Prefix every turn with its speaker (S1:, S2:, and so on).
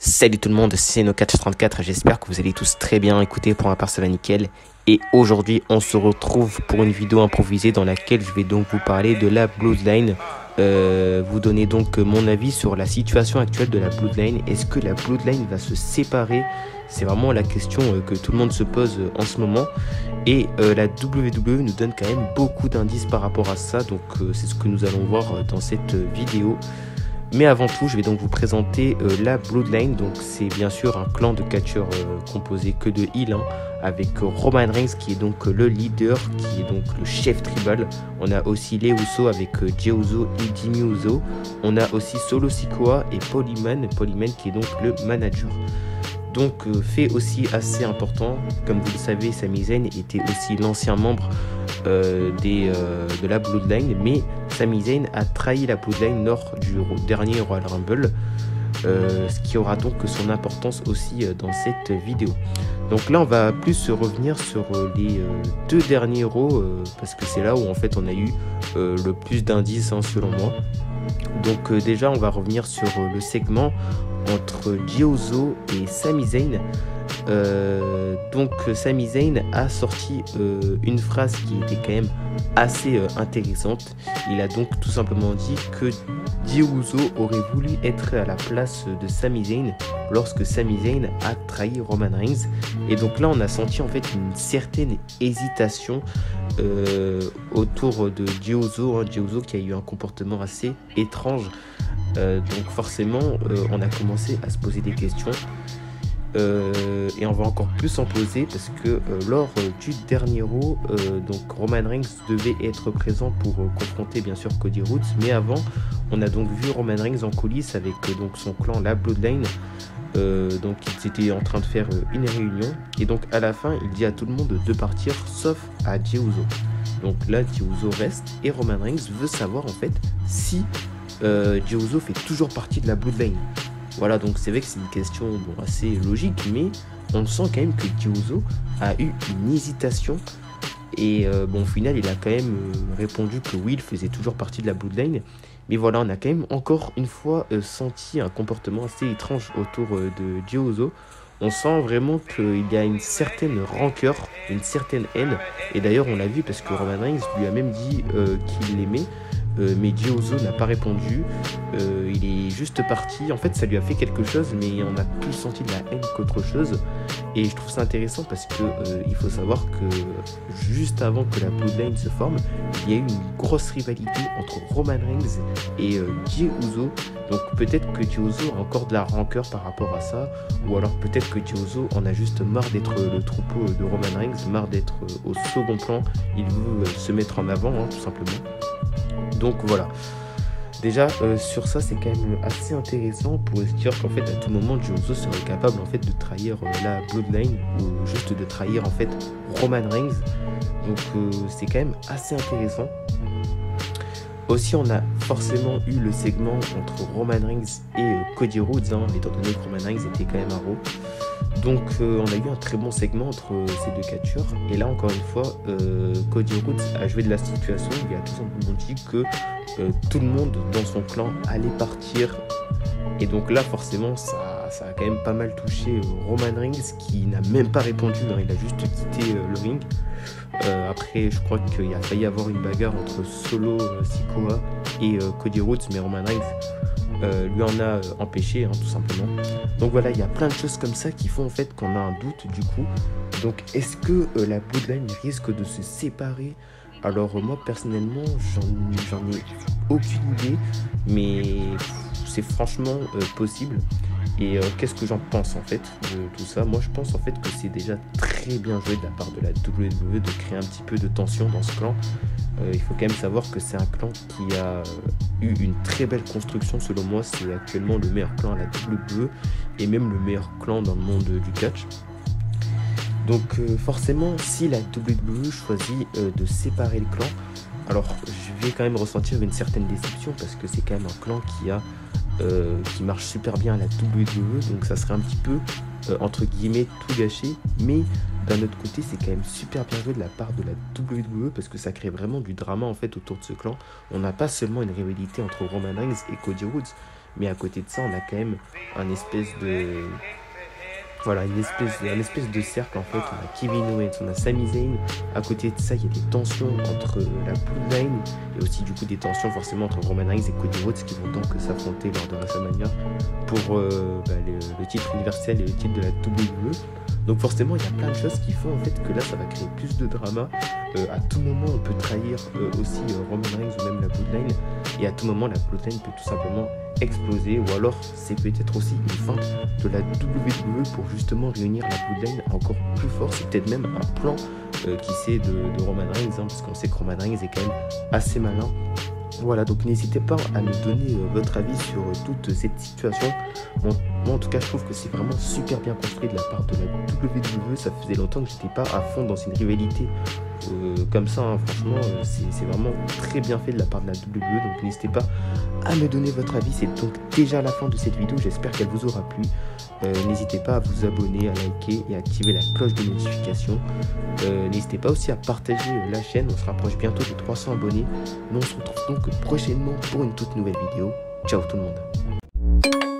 S1: Salut tout le monde, c'est No434, j'espère que vous allez tous très bien. Écoutez, pour ma part ça va nickel. Et aujourd'hui on se retrouve pour une vidéo improvisée dans laquelle je vais donc vous parler de la Bloodline. Vous donner donc mon avis sur la situation actuelle de la Bloodline. Est-ce que la Bloodline va se séparer? C'est vraiment la question que tout le monde se pose en ce moment. Et la WWE nous donne quand même beaucoup d'indices par rapport à ça. Donc c'est ce que nous allons voir dans cette vidéo. Mais avant tout, je vais donc vous présenter la Bloodline. Donc c'est bien sûr un clan de catcheurs composé que de heel, avec Roman Reigns qui est donc le leader, qui est donc le chef tribal. On a aussi les Usos avec Jey Uso et Jimmy Uso. On a aussi Solo Sikoa et Paul Heyman qui est donc le manager. Donc fait aussi assez important, comme vous le savez, Sami Zayn était aussi l'ancien membre de la Bloodline, mais Sami Zayn a trahi la Bloodline lors du dernier Royal Rumble, ce qui aura donc son importance aussi dans cette vidéo. Donc là on va plus revenir sur les deux derniers Raw, parce que c'est là où en fait on a eu le plus d'indices selon moi. Donc déjà on va revenir sur le segment entre Jey Uso et Sami Zayn. Donc Sami Zayn a sorti une phrase qui était quand même assez intéressante. Il a donc tout simplement dit que Jey Uso aurait voulu être à la place de Sami Zayn lorsque Sami Zayn a trahi Roman Reigns. Et donc là on a senti en fait une certaine hésitation autour de Jey Uso, Jey Uso qui a eu un comportement assez étrange. Donc forcément on a commencé à se poser des questions. Et on va encore plus s'en poser parce que lors du dernier Raw, donc Roman Reigns devait être présent pour confronter bien sûr Cody Rhodes, mais avant on a donc vu Roman Reigns en coulisses avec donc son clan, la Bloodline. Donc ils étaient en train de faire une réunion et donc à la fin il dit à tout le monde de partir sauf à Jey Uso. Donc là Jey Uso reste et Roman Reigns veut savoir en fait si Jey Uso fait toujours partie de la Bloodline. Voilà, donc c'est vrai que c'est une question assez logique, mais on sent quand même que Jey Uso a eu une hésitation. Et au final, il a quand même répondu que oui, il faisait toujours partie de la Bloodline. Mais voilà, on a quand même encore une fois senti un comportement assez étrange autour de Jey Uso. On sent vraiment qu'il y a une certaine rancœur, une certaine haine. Et d'ailleurs, on l'a vu parce que Roman Reigns lui a même dit qu'il l'aimait. Mais Jey Uso n'a pas répondu, il est juste parti. En fait ça lui a fait quelque chose, mais on a plus senti de la haine qu'autre chose. Et je trouve ça intéressant parce que il faut savoir que juste avant que la Bloodline se forme, il y a eu une grosse rivalité entre Roman Reigns et Jey Uso. Donc peut-être que Jey Uso a encore de la rancœur par rapport à ça, ou alors peut-être que Jey Uso en a juste marre d'être le troupeau de Roman Reigns, marre d'être au second plan. Il veut se mettre en avant, tout simplement. Donc voilà, déjà sur ça c'est quand même assez intéressant pour se dire qu'en fait à tout moment Jey Uso serait capable en fait de trahir la Bloodline ou juste de trahir en fait Roman Reigns. Donc c'est quand même assez intéressant. Aussi on a forcément eu le segment entre Roman Reigns et Cody Rhodes, étant donné que Roman Reigns était quand même à Raw. Donc on a eu un très bon segment entre ces deux catcheurs. Et là encore une fois, Cody Rhodes a joué de la situation. Il a tout simplement dit que tout le monde dans son clan allait partir. Et donc là forcément ça a quand même pas mal touché Roman Reigns qui n'a même pas répondu, il a juste quitté le ring. Après je crois qu'il a failli avoir une bagarre entre Solo Sikoa et Cody Rhodes, mais Roman Reigns lui en a empêché tout simplement. Donc voilà, il y a plein de choses comme ça qui font en fait qu'on a un doute du coup. Donc est-ce que la Bloodline risque de se séparer? Alors moi personnellement j'en ai aucune idée, mais c'est franchement possible. Et qu'est-ce que j'en pense en fait de tout ça? Moi je pense en fait que c'est déjà très bien joué de la part de la WWE de créer un petit peu de tension dans ce clan. Il faut quand même savoir que c'est un clan qui a eu une très belle construction. Selon moi c'est actuellement le meilleur clan à la WWE et même le meilleur clan dans le monde du catch. Donc forcément si la WWE choisit de séparer le clan, alors je vais quand même ressentir une certaine déception parce que c'est quand même un clan qui marche super bien à la WWE, donc ça serait un petit peu entre guillemets tout gâché. Mais d'un autre côté c'est quand même super bien joué de la part de la WWE parce que ça crée vraiment du drama en fait autour de ce clan. On n'a pas seulement une rivalité entre Roman Reigns et Cody Rhodes, Mais à côté de ça, on a quand même un espèce de... Voilà, un espèce de cercle en fait. On a Kevin Owens, on a Sami Zayn. À côté de ça, il y a des tensions entre la Bloodline et aussi du coup des tensions forcément entre Roman Reigns et Cody Rhodes qui vont donc s'affronter lors de WrestleMania pour le titre universel et le titre de la WWE. Donc forcément, il y a plein de choses qui font en fait que là, ça va créer plus de drama. À tout moment, on peut trahir aussi Roman Reigns ou même la Bloodline. Et à tout moment, la Bloodline peut tout simplement exploser. Ou alors, c'est peut-être aussi une feinte de la WWE pour justement réunir la Bloodline encore plus fort. C'est peut-être même un plan qui c'est de Roman Reigns, hein, parce qu'on sait que Roman Reigns est quand même assez malin. Voilà, donc n'hésitez pas à me donner votre avis sur toute cette situation. Bon, moi en tout cas je trouve que c'est vraiment super bien construit de la part de la WWE. Ça faisait longtemps que j'étais pas à fond dans une rivalité comme ça, hein. Franchement c'est vraiment très bien fait de la part de la WWE. Donc n'hésitez pas à me donner votre avis. C'est donc déjà la fin de cette vidéo, j'espère qu'elle vous aura plu. N'hésitez pas à vous abonner, à liker et à activer la cloche de notification. N'hésitez pas aussi à partager la chaîne, on se rapproche bientôt de 300 abonnés. Nous on se retrouve donc prochainement pour une toute nouvelle vidéo. Ciao tout le monde.